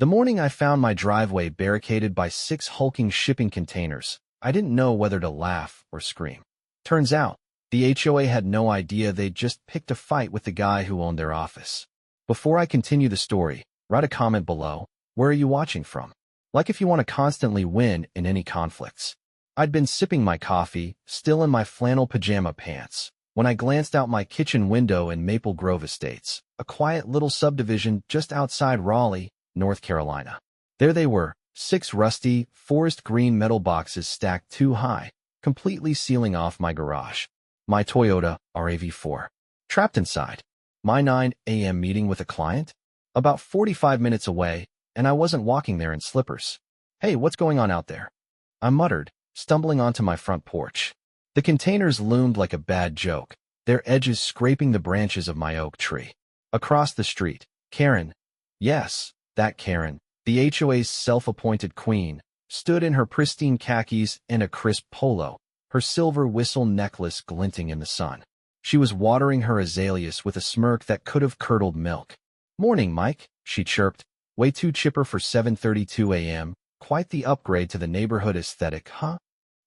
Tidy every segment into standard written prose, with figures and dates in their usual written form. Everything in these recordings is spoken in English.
The morning I found my driveway barricaded by 6 hulking shipping containers, I didn't know whether to laugh or scream. Turns out, the HOA had no idea they'd just picked a fight with the guy who owned their office. Before I continue the story, write a comment below. Where are you watching from? Like if you want to constantly win in any conflicts. I'd been sipping my coffee, still in my flannel pajama pants, when I glanced out my kitchen window in Maple Grove Estates, a quiet little subdivision just outside Raleigh, North Carolina. There they were, 6 rusty, forest green metal boxes stacked too high, completely sealing off my garage. My Toyota RAV4. Trapped inside. My 9 a.m. meeting with a client? About 45 minutes away, and I wasn't walking there in slippers. Hey, what's going on out there? I muttered, stumbling onto my front porch. The containers loomed like a bad joke, their edges scraping the branches of my oak tree. Across the street, Karen, yes, that Karen, the HOA's self-appointed queen, stood in her pristine khakis and a crisp polo, her silver whistle necklace glinting in the sun. She was watering her azaleas with a smirk that could have curdled milk. "Morning, Mike," she chirped, way too chipper for 7:32 a.m., quite the upgrade to the neighborhood aesthetic, huh?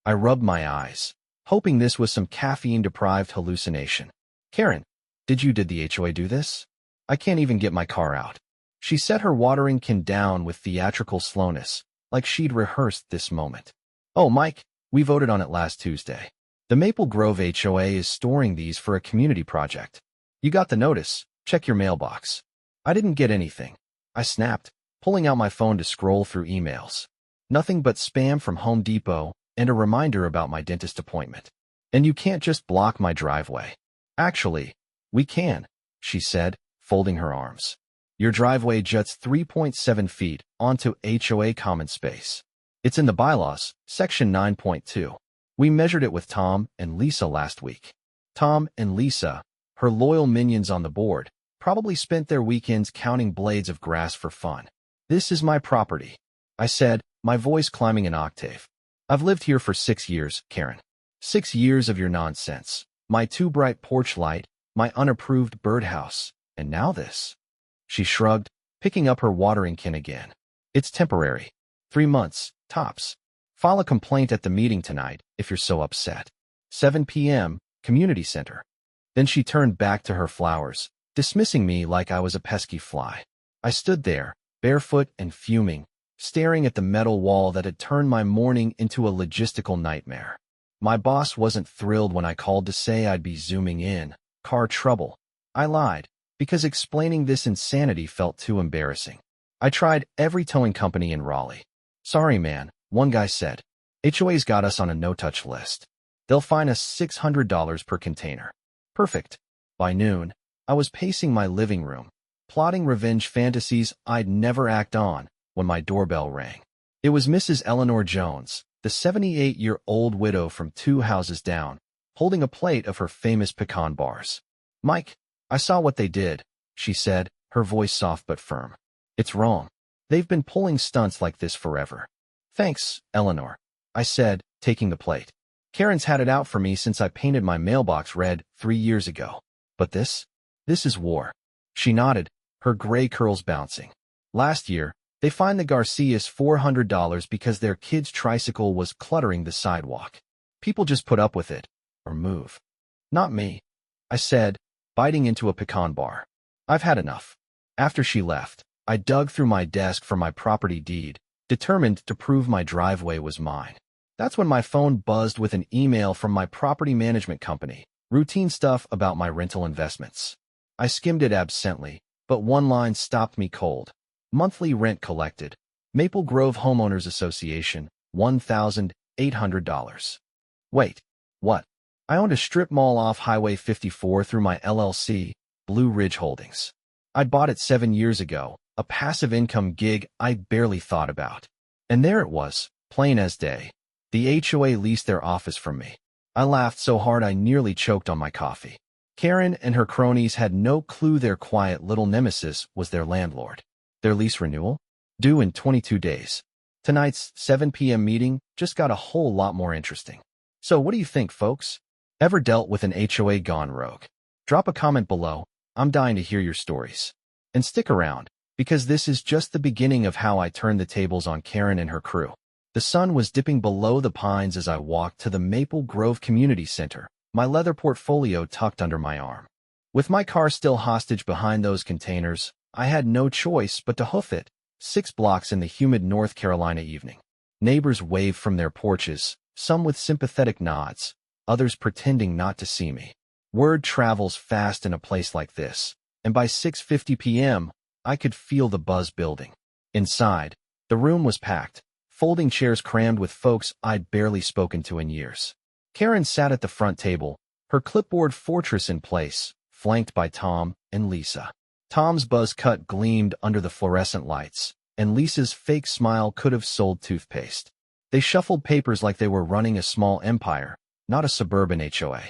I rubbed my eyes, hoping this was some caffeine-deprived hallucination. "Karen, did the HOA do this? I can't even get my car out." She set her watering can down with theatrical slowness, like she'd rehearsed this moment. "Oh, Mike, we voted on it last Tuesday. The Maple Grove HOA is storing these for a community project. You got the notice, check your mailbox." I didn't get anything. I snapped, pulling out my phone to scroll through emails. Nothing but spam from Home Depot and a reminder about my dentist appointment. "And you can't just block my driveway." "Actually, we can," she said, folding her arms. "Your driveway juts 3.7 feet onto HOA common space. It's in the bylaws, section 9.2. We measured it with Tom and Lisa last week." Tom and Lisa, her loyal minions on the board, probably spent their weekends counting blades of grass for fun. "This is my property," I said, my voice climbing an octave. "I've lived here for 6 years, Karen. 6 years of your nonsense. My too bright porch light, my unapproved birdhouse, and now this." She shrugged, picking up her watering can again. "It's temporary. 3 months, tops. File a complaint at the meeting tonight if you're so upset. 7 p.m., community center." Then she turned back to her flowers, dismissing me like I was a pesky fly. I stood there, barefoot and fuming, staring at the metal wall that had turned my morning into a logistical nightmare. My boss wasn't thrilled when I called to say I'd be zooming in. Car trouble. I lied, because explaining this insanity felt too embarrassing. I tried every towing company in Raleigh. "Sorry, man," one guy said. "HOA's got us on a no-touch list. They'll fine us $600 per container." Perfect. By noon, I was pacing my living room, plotting revenge fantasies I'd never act on, when my doorbell rang. It was Mrs. Eleanor Jones, the 78-year-old widow from 2 houses down, holding a plate of her famous pecan bars. "Mike, I saw what they did," she said, her voice soft but firm. "It's wrong. They've been pulling stunts like this forever." "Thanks, Eleanor," I said, taking the plate. "Karen's had it out for me since I painted my mailbox red 3 years ago. But this is war." She nodded, her gray curls bouncing. "Last year, they fined the Garcias $400 because their kid's tricycle was cluttering the sidewalk. People just put up with it, or move." "Not me," I said, biting into a pecan bar. "I've had enough." After she left, I dug through my desk for my property deed, determined to prove my driveway was mine. That's when my phone buzzed with an email from my property management company, routine stuff about my rental investments. I skimmed it absently, but one line stopped me cold. Monthly rent collected. Maple Grove Homeowners Association, $1,800. Wait, what? I owned a strip mall off Highway 54 through my LLC, Blue Ridge Holdings. I'd bought it 7 years ago, a passive income gig I barely thought about. And there it was, plain as day. The HOA leased their office from me. I laughed so hard I nearly choked on my coffee. Karen and her cronies had no clue their quiet little nemesis was their landlord. Their lease renewal? Due in 22 days. Tonight's 7 p.m. meeting just got a whole lot more interesting. So what do you think, folks? Ever dealt with an HOA gone rogue? Drop a comment below. I'm dying to hear your stories. And stick around. because this is just the beginning of how I turned the tables on Karen and her crew. The sun was dipping below the pines as I walked to the Maple Grove Community Center, my leather portfolio tucked under my arm. With my car still hostage behind those containers, I had no choice but to hoof it, 6 blocks in the humid North Carolina evening. Neighbors waved from their porches, some with sympathetic nods, others pretending not to see me. Word travels fast in a place like this, and by 6:50 p.m., I could feel the buzz building. Inside, the room was packed, folding chairs crammed with folks I'd barely spoken to in years. Karen sat at the front table, her clipboard fortress in place, flanked by Tom and Lisa. Tom's buzz cut gleamed under the fluorescent lights, and Lisa's fake smile could have sold toothpaste. They shuffled papers like they were running a small empire, not a suburban HOA.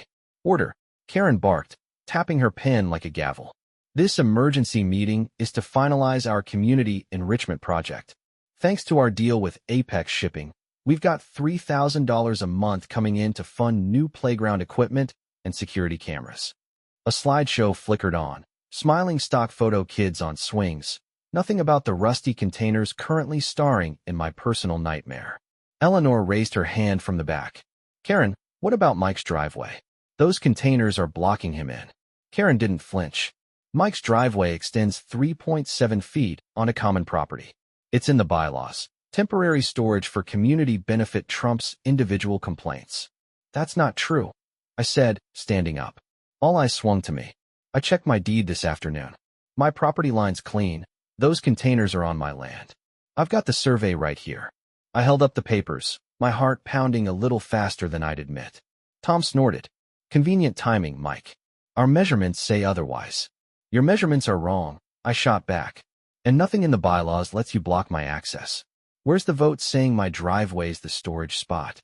Order, Karen barked, tapping her pen like a gavel. This emergency meeting is to finalize our community enrichment project. Thanks to our deal with Apex Shipping, we've got $3,000 a month coming in to fund new playground equipment and security cameras. A slideshow flickered on, smiling stock photo kids on swings, nothing about the rusty containers currently starring in my personal nightmare. Eleanor raised her hand from the back. Karen, what about Mike's driveway? Those containers are blocking him in. Karen didn't flinch. Mike's driveway extends 3.7 feet on a common property. It's in the bylaws. Temporary storage for community benefit trumps individual complaints. That's not true, I said, standing up. All eyes swung to me. I checked my deed this afternoon. My property line's clean. Those containers are on my land. I've got the survey right here. I held up the papers, my heart pounding a little faster than I'd admit. Tom snorted. Convenient timing, Mike. Our measurements say otherwise. Your measurements are wrong, I shot back. And nothing in the bylaws lets you block my access. Where's the vote saying my driveway's the storage spot?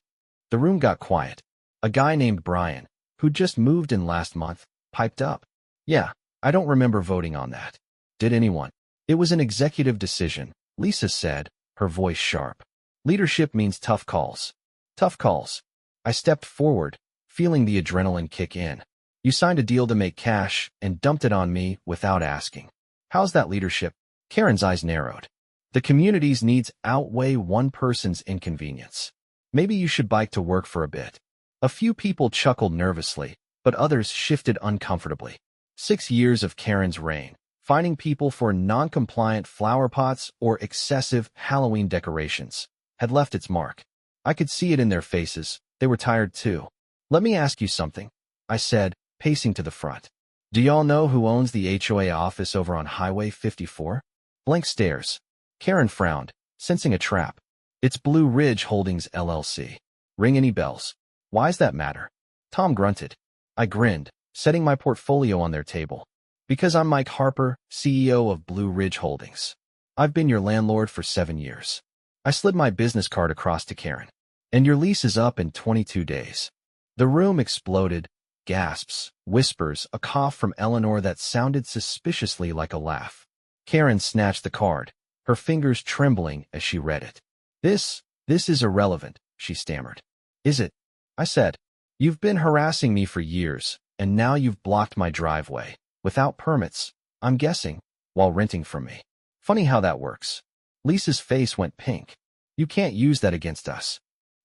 The room got quiet. A guy named Brian, who'd just moved in last month, piped up. Yeah, I don't remember voting on that. Did anyone? It was an executive decision, Lisa said, her voice sharp. Leadership means tough calls. Tough calls. I stepped forward, feeling the adrenaline kick in. You signed a deal to make cash and dumped it on me without asking. How's that leadership? Karen's eyes narrowed. The community's needs outweigh one person's inconvenience. Maybe you should bike to work for a bit. A few people chuckled nervously, but others shifted uncomfortably. 6 years of Karen's reign, finding people for non-compliant flower pots or excessive Halloween decorations, had left its mark. I could see it in their faces. They were tired too. Let me ask you something, I said, pacing to the front. Do y'all know who owns the HOA office over on Highway 54? Blank stares. Karen frowned, sensing a trap. It's Blue Ridge Holdings LLC. Ring any bells? Why's that matter? Tom grunted. I grinned, setting my portfolio on their table. Because I'm Mike Harper, CEO of Blue Ridge Holdings. I've been your landlord for 7 years. I slid my business card across to Karen. And your lease is up in 22 days. The room exploded. Gasps, whispers, a cough from Eleanor that sounded suspiciously like a laugh. Karen snatched the card, her fingers trembling as she read it. This is irrelevant, she stammered. Is it? I said. You've been harassing me for years, and now you've blocked my driveway, without permits, I'm guessing, while renting from me. Funny how that works. Lisa's face went pink. You can't use that against us.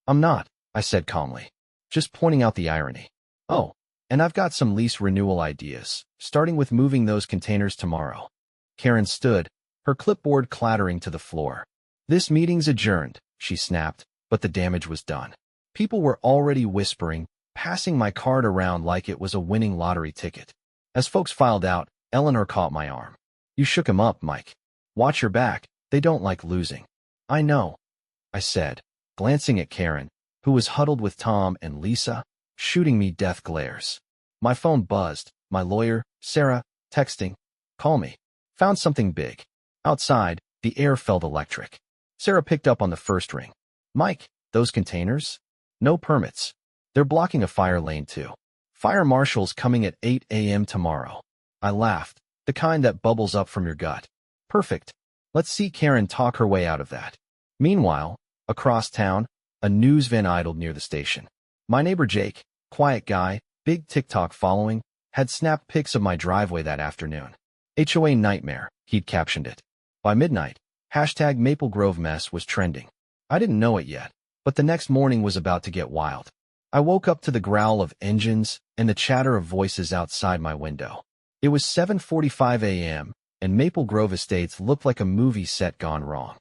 I'm not, I said calmly, just pointing out the irony. Oh. And I've got some lease renewal ideas, starting with moving those containers tomorrow. Karen stood, her clipboard clattering to the floor. This meeting's adjourned, she snapped, but the damage was done. People were already whispering, passing my card around like it was a winning lottery ticket. As folks filed out, Eleanor caught my arm. You shook him up, Mike. Watch your back, they don't like losing. I know, I said, glancing at Karen, who was huddled with Tom and Lisa, shooting me death glares. My phone buzzed. My lawyer, Sarah, texting. Call me. Found something big. Outside, the air felt electric. Sarah picked up on the first ring. Mike, those containers? No permits. They're blocking a fire lane too. Fire marshals coming at 8 a.m. tomorrow. I laughed. The kind that bubbles up from your gut. Perfect. Let's see Karen talk her way out of that. Meanwhile, across town, a news van idled near the station. My neighbor Jake, quiet guy, big TikTok following, had snapped pics of my driveway that afternoon. HOA nightmare, he'd captioned it. By midnight, hashtag Maple Grove mess was trending. I didn't know it yet, but the next morning was about to get wild. I woke up to the growl of engines and the chatter of voices outside my window. It was 7:45 a.m., and Maple Grove Estates looked like a movie set gone wrong.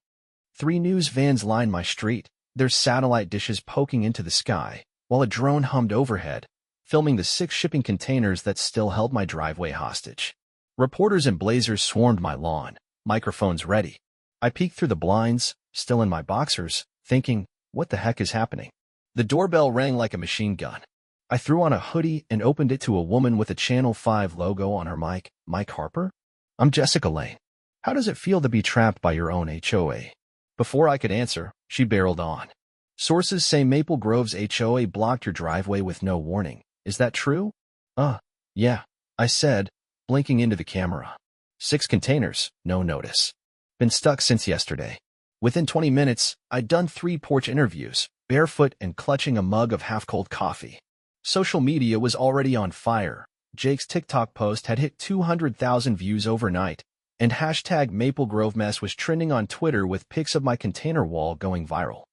3 news vans lined my street, their satellite dishes poking into the sky, while a drone hummed overhead, filming the 6 shipping containers that still held my driveway hostage. Reporters in blazers swarmed my lawn, microphones ready. I peeked through the blinds, still in my boxers, thinking, what the heck is happening? The doorbell rang like a machine gun. I threw on a hoodie and opened it to a woman with a Channel 5 logo on her mic. Mike Harper? I'm Jessica Lane. How does it feel to be trapped by your own HOA? Before I could answer, she barreled on. Sources say Maple Grove's HOA blocked your driveway with no warning. Is that true? Yeah, I said, blinking into the camera. 6 containers, no notice. Been stuck since yesterday. Within 20 minutes, I'd done 3 porch interviews, barefoot and clutching a mug of half-cold coffee. Social media was already on fire. Jake's TikTok post had hit 200,000 views overnight, and hashtag Maple Grove mess was trending on Twitter with pics of my container wall going viral.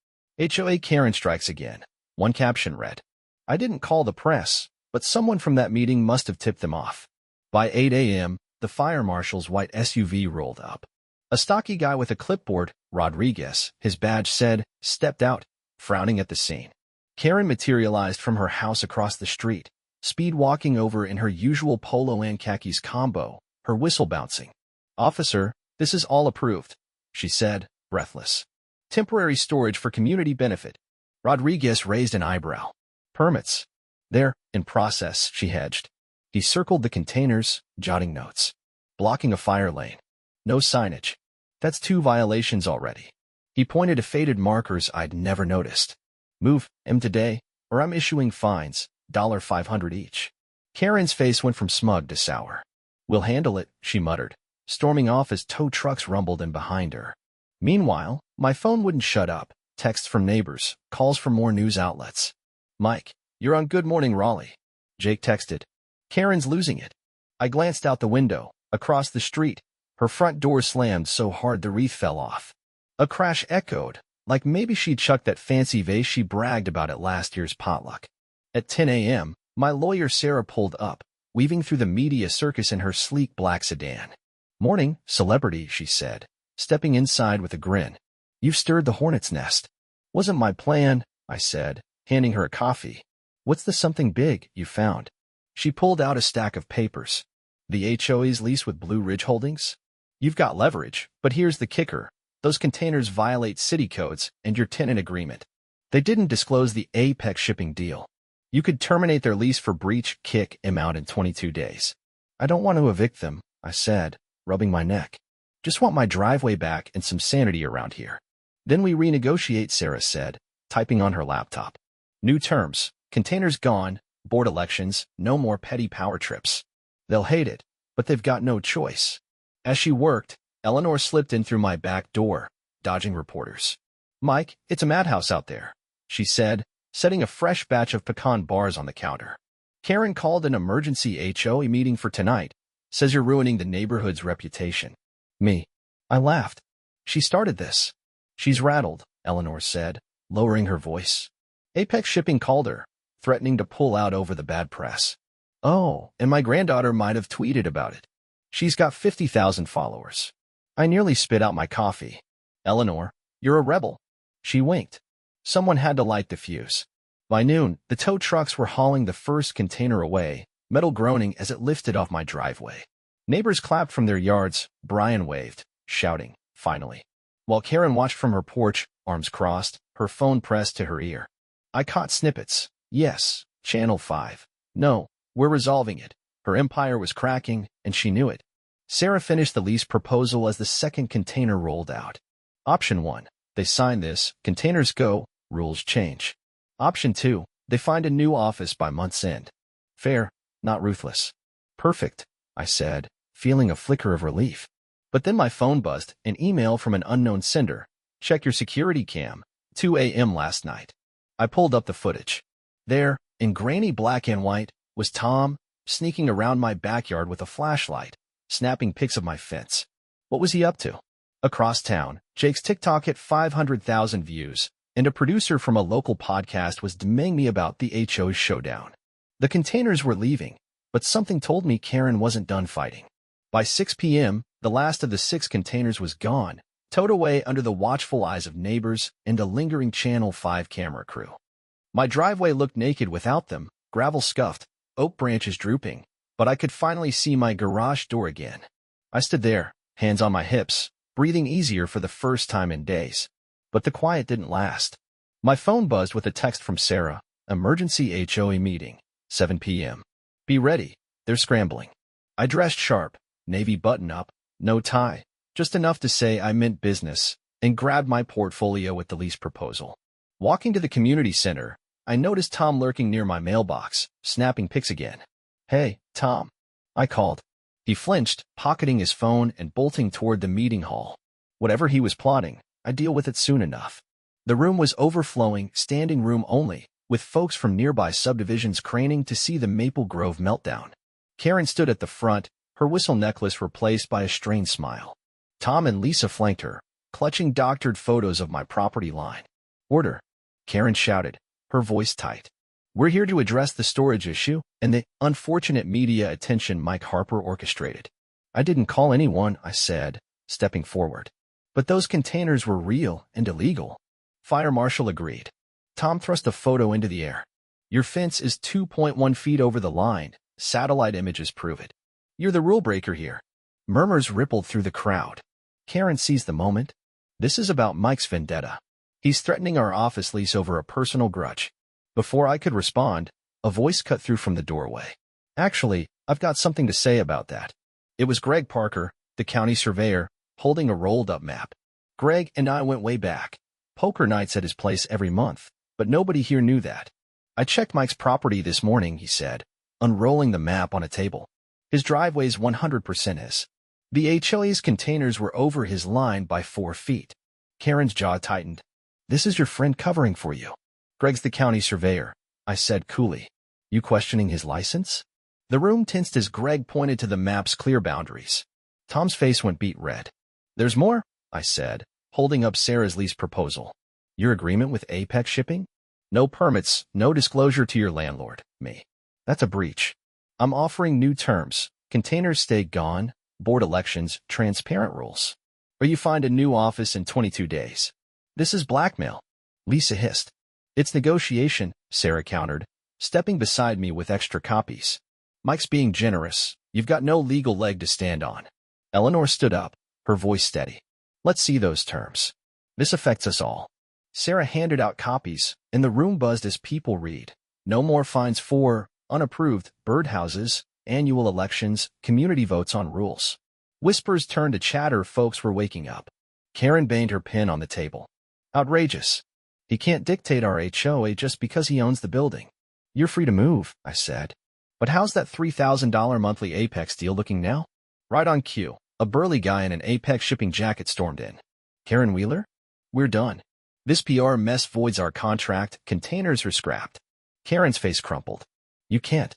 HOA Karen strikes again. One caption read, I didn't call the press, but someone from that meeting must have tipped them off. By 8 a.m., the fire marshal's white SUV rolled up. A stocky guy with a clipboard, Rodriguez, his badge said, stepped out, frowning at the scene. Karen materialized from her house across the street, speed walking over in her usual polo and khakis combo, her whistle bouncing. Officer, this is all approved, she said, breathless. Temporary storage for community benefit. Rodriguez raised an eyebrow. Permits. They're in process, she hedged. He circled the containers, jotting notes. Blocking a fire lane. No signage. That's 2 violations already. He pointed to faded markers I'd never noticed. Move him today, or I'm issuing fines, $500 each. Karen's face went from smug to sour. We'll handle it, she muttered, storming off as tow trucks rumbled in behind her. Meanwhile, my phone wouldn't shut up. Texts from neighbors, calls from more news outlets. Mike, you're on Good Morning Raleigh. Jake texted. Karen's losing it. I glanced out the window, across the street. Her front door slammed so hard the wreath fell off. A crash echoed, like maybe she'd chucked that fancy vase she bragged about at last year's potluck. At 10 a.m., my lawyer Sarah pulled up, weaving through the media circus in her sleek black sedan. Morning, celebrity, she said, stepping inside with a grin. You've stirred the hornet's nest. Wasn't my plan, I said, handing her a coffee. What's the something big you found? She pulled out a stack of papers. The HOA's lease with Blue Ridge Holdings? You've got leverage, but here's the kicker. Those containers violate city codes and your tenant agreement. They didn't disclose the Apex shipping deal. You could terminate their lease for breach, kick him out in 22 days. I don't want to evict them, I said, rubbing my neck. Just want my driveway back and some sanity around here. Then we renegotiate, Sarah said, typing on her laptop. New terms, containers gone, board elections, no more petty power trips. They'll hate it, but they've got no choice. As she worked, Eleanor slipped in through my back door, dodging reporters. Mike, it's a madhouse out there, she said, setting a fresh batch of pecan bars on the counter. Karen called an emergency HOA meeting for tonight, says you're ruining the neighborhood's reputation. Me. I laughed. She started this. She's rattled, Eleanor said, lowering her voice. Apex Shipping called her, threatening to pull out over the bad press. Oh, and my granddaughter might have tweeted about it. She's got 50,000 followers. I nearly spit out my coffee. Eleanor, you're a rebel. She winked. Someone had to light the fuse. By noon, the tow trucks were hauling the first container away, metal groaning as it lifted off my driveway. Neighbors clapped from their yards. Brian waved, shouting, finally. While Karen watched from her porch, arms crossed, her phone pressed to her ear. I caught snippets. Yes, Channel 5. No, we're resolving it. Her empire was cracking, and she knew it. Sarah finished the lease proposal as the second container rolled out. Option 1. They sign this, containers go, rules change. Option 2. They find a new office by month's end. Fair, not ruthless. Perfect, I said, feeling a flicker of relief. But then my phone buzzed, an email from an unknown sender. Check your security cam, 2 a.m. last night. I pulled up the footage. There, in grainy black and white, was Tom, sneaking around my backyard with a flashlight, snapping pics of my fence. What was he up to? Across town, Jake's TikTok hit 500,000 views, and a producer from a local podcast was DMing me about the HOA showdown. The containers were leaving, but something told me Karen wasn't done fighting. By 6 p.m., the last of the 6 containers was gone, towed away under the watchful eyes of neighbors and a lingering Channel 5 camera crew. My driveway looked naked without them, gravel scuffed, oak branches drooping, but I could finally see my garage door again. I stood there, hands on my hips, breathing easier for the first time in days. But the quiet didn't last. My phone buzzed with a text from Sarah, emergency HOA meeting, 7 p.m. Be ready, they're scrambling. I dressed sharp, navy button-up, no tie, just enough to say I meant business, and grabbed my portfolio with the lease proposal. Walking to the community center, I noticed Tom lurking near my mailbox, snapping pics again. Hey, Tom. I called. He flinched, pocketing his phone and bolting toward the meeting hall. Whatever he was plotting, I'd deal with it soon enough. The room was overflowing, standing room only, with folks from nearby subdivisions craning to see the Maple Grove meltdown. Karen stood at the front, her whistle necklace replaced by a strained smile. Tom and Lisa flanked her, clutching doctored photos of my property line. Order, Karen shouted, her voice tight. We're here to address the storage issue and the unfortunate media attention Mike Harper orchestrated. I didn't call anyone, I said, stepping forward. But those containers were real and illegal. Fire marshal agreed. Tom thrust a photo into the air. Your fence is 2.1 feet over the line. Satellite images prove it. You're the rule breaker here. Murmurs rippled through the crowd. Karen seized the moment. This is about Mike's vendetta. He's threatening our office lease over a personal grudge. Before I could respond, a voice cut through from the doorway. Actually, I've got something to say about that. It was Greg Parker, the county surveyor, holding a rolled-up map. Greg and I went way back. Poker nights at his place every month, but nobody here knew that. I checked Mike's property this morning, he said, unrolling the map on a table. His driveway's 100% his. The HOA's containers were over his line by 4 feet. Karen's jaw tightened. This is your friend covering for you. Greg's the county surveyor, I said coolly. You questioning his license? The room tensed as Greg pointed to the map's clear boundaries. Tom's face went beet red. There's more, I said, holding up Sarah's lease proposal. Your agreement with Apex Shipping? No permits, no disclosure to your landlord, me. That's a breach. I'm offering new terms. Containers stay gone, board elections, transparent rules. Or you find a new office in 22 days. This is blackmail. Lisa hissed. It's negotiation, Sarah countered, stepping beside me with extra copies. Mike's being generous. You've got no legal leg to stand on. Eleanor stood up, her voice steady. Let's see those terms. This affects us all. Sarah handed out copies, and the room buzzed as people read. No more fines for unapproved birdhouses, annual elections, community votes on rules. Whispers turned to chatter. Folks were waking up. Karen banged her pen on the table. Outrageous. He can't dictate our HOA just because he owns the building. You're free to move, I said. But how's that $3,000 monthly Apex deal looking now? Right on cue, a burly guy in an Apex shipping jacket stormed in. Karen Wheeler? We're done. This PR mess voids our contract. Containers are scrapped. Karen's face crumpled. You can't.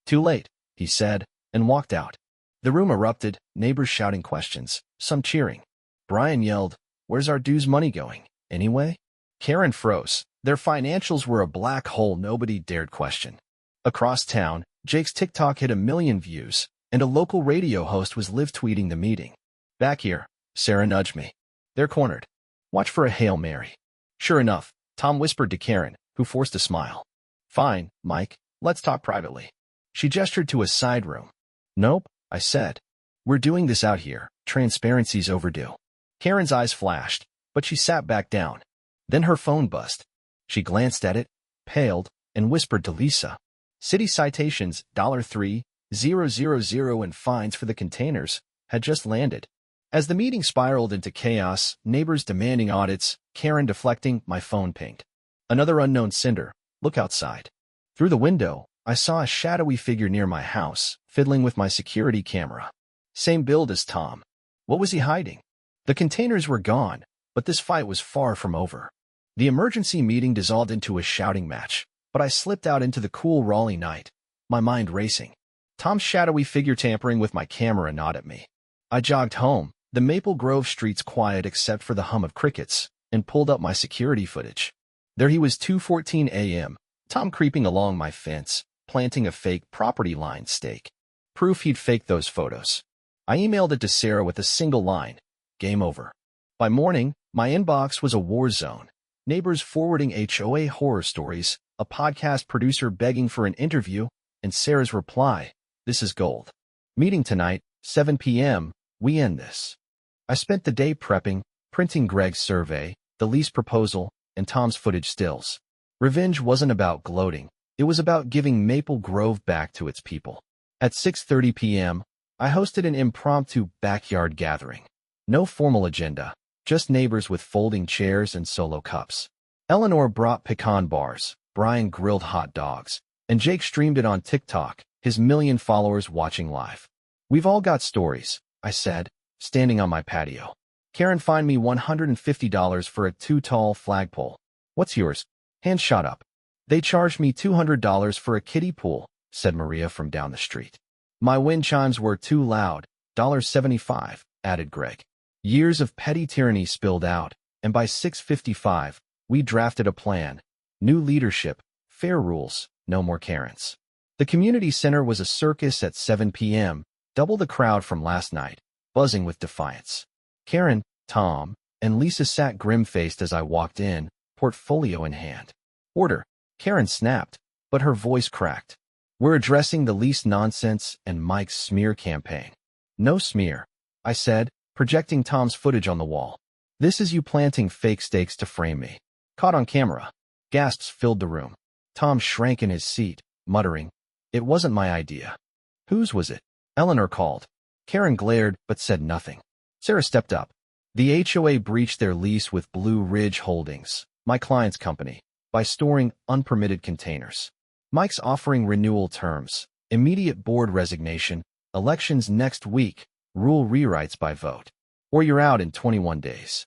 Too late, he said, and walked out. The room erupted, neighbors shouting questions, some cheering. Brian yelled, Where's our dues money going, anyway? Karen froze. Their financials were a black hole nobody dared question. Across town, Jake's TikTok hit 1 million views, and a local radio host was live tweeting the meeting. Back here, Sarah nudged me. They're cornered. Watch for a Hail Mary. Sure enough, Tom whispered to Karen, who forced a smile. Fine, Mike, let's talk privately. She gestured to a side room. Nope, I said. We're doing this out here. Transparency's overdue. Karen's eyes flashed, but she sat back down. Then her phone buzzed. She glanced at it, paled, and whispered to Lisa. City citations, $3,000 and fines for the containers, had just landed. As the meeting spiraled into chaos, neighbors demanding audits, Karen deflecting, my phone pinged. Another unknown sender. Look outside. Through the window, I saw a shadowy figure near my house, fiddling with my security camera. Same build as Tom. What was he hiding? The containers were gone, but this fight was far from over. The emergency meeting dissolved into a shouting match, but I slipped out into the cool Raleigh night, my mind racing. Tom's shadowy figure tampering with my camera gnawed at me. I jogged home, The Maple Grove streets quiet except for the hum of crickets, and pulled up my security footage. There he was, 2:14 a.m., Tom creeping along my fence, planting a fake property line stake. Proof he'd faked those photos. I emailed it to Sarah with a single line: game over. By morning, my inbox was a war zone. Neighbors forwarding HOA horror stories, a podcast producer begging for an interview, and Sarah's reply: "This is gold. Meeting tonight, 7 p.m., we end this." I spent the day prepping, printing Greg's survey, the lease proposal, and Tom's footage stills. Revenge wasn't about gloating. It was about giving Maple Grove back to its people. At 6:30 p.m., I hosted an impromptu backyard gathering. No formal agenda, just neighbors with folding chairs and solo cups. Eleanor brought pecan bars, Brian grilled hot dogs, and Jake streamed it on TikTok, his million followers watching live. "We've all got stories," I said, standing on my patio. "Karen fined me $150 for a too-tall flagpole. What's yours?" Hands shot up. "They charged me $200 for a kiddie pool," said Maria from down the street. "My wind chimes were too loud, $1.75, added Greg. Years of petty tyranny spilled out, and by 6:55, we drafted a plan. New leadership, fair rules, no more Karens. The community center was a circus at 7 p.m., double the crowd from last night, buzzing with defiance. Karen, Tom, and Lisa sat grim-faced as I walked in, portfolio in hand. "Order," Karen snapped, but her voice cracked. "We're addressing the lease nonsense and Mike's smear campaign." "No smear," I said, projecting Tom's footage on the wall. "This is you planting fake stakes to frame me. Caught on camera." Gasps filled the room. Tom shrank in his seat, muttering, "It wasn't my idea." "Whose was it?" Eleanor called. Karen glared but said nothing. Sarah stepped up. "The HOA breached their lease with Blue Ridge Holdings, my client's company, by storing unpermitted containers. Mike's offering renewal terms, immediate board resignation, elections next week, rule rewrites by vote. Or you're out in 21 days.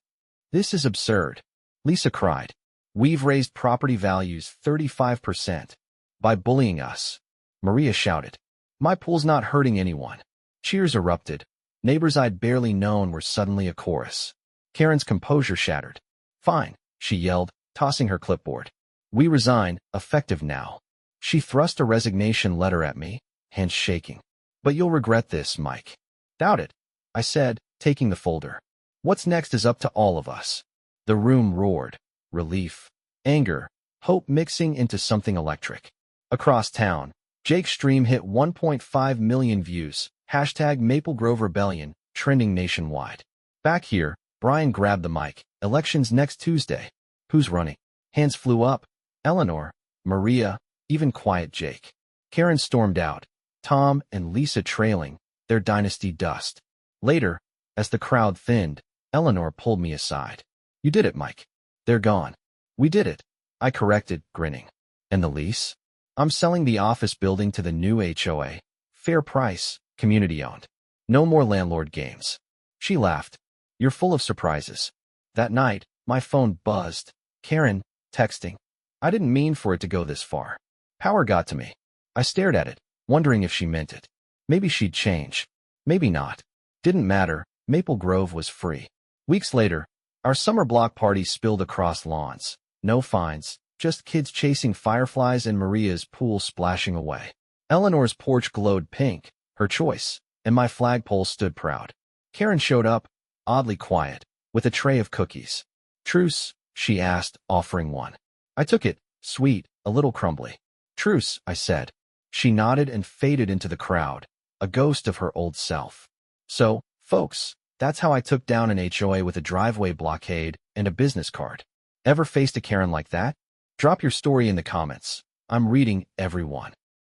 This is absurd." Lisa cried. "We've raised property values 35% by bullying us." Maria shouted. "My pool's not hurting anyone." Cheers erupted. Neighbors I'd barely known were suddenly a chorus. Karen's composure shattered. "Fine," she yelled, tossing her clipboard. "We resign, effective now." She thrust a resignation letter at me, hands shaking. "But you'll regret this, Mike." "Doubt it," I said, taking the folder. "What's next is up to all of us." The room roared. Relief, anger, hope mixing into something electric. Across town, Jake's stream hit 1.5 million views, hashtag Maple Grove Rebellion, trending nationwide. Back here, Brian grabbed the mic. "Elections next Tuesday. Who's running?" Hands flew up. Eleanor, Maria, even quiet Jake. Karen stormed out, Tom and Lisa trailing, their dynasty dust. Later, as the crowd thinned, Eleanor pulled me aside. "You did it, Mike. They're gone." "We did it," I corrected, grinning. "And the lease?" "I'm selling the office building to the new HOA. Fair price, community-owned. No more landlord games." She laughed. "You're full of surprises." That night, my phone buzzed. Karen, texting. I didn't mean for it to go this far. Power got to me. I stared at it, wondering if she meant it. Maybe she'd change. Maybe not. Didn't matter. Maple Grove was free. Weeks later, our summer block party spilled across lawns. No fines, just kids chasing fireflies and Maria's pool splashing away. Eleanor's porch glowed pink, her choice, and my flagpole stood proud. Karen showed up, oddly quiet, with a tray of cookies. "Truce?" she asked, offering one. I took it, sweet, a little crumbly. "Truce," I said. She nodded and faded into the crowd, a ghost of her old self. So, folks, that's how I took down an HOA with a driveway blockade and a business card. Ever faced a Karen like that? Drop your story in the comments. I'm reading every one.